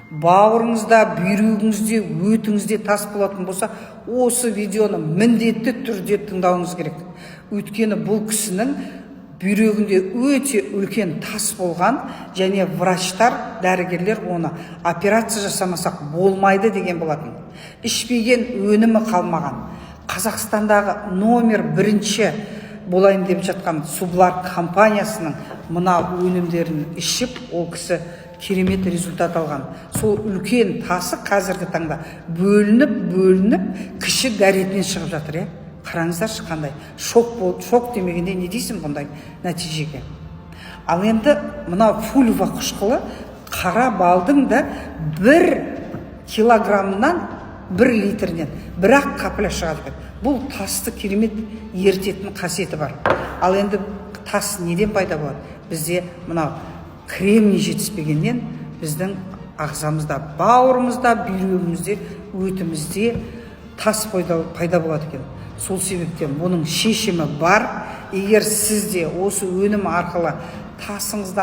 бауырыңызда, бүйрегіңізде, өтіңізде тас болатын болса, осы видеоны міндетті түрде тыңдауыңыз керек. Өйткені бұл кісінің бүйрегінде өте үлкен тас болған, және врачтар, дәрігерлер оны операция жасамасақ болмайды деген болатын. Ішпеген өнімі қалмаған. Қазақстандағы номер 1 болайын деп жатқан Сублар компаниясының мына өнімдерін ішіп, ол кісі керемет результат алған. Сол үлкен тасы қазіргі таңда бөлініп, кіші дәретінен шығып жатыр. Қараңыздаршы қандай. Шок демегенде не дейсің бұндай нәтижеге. Ал енді мына фульва қышқылы қара балдың да 1 килограммнан 1 литрінен бірақ капля шығады. Бұл тасты керемет ертетін қасиеті бар. Ал енді тас неден пайда болады? Бізде мынау кремний жетіспегеннен біздің ағзамызда, бауырымызда, бүйрегімізде, өтімізде тас пайда болады екен. Сол себептен бұның шешімі бар. Егер сізде осы өнім арқылы тасыңыздан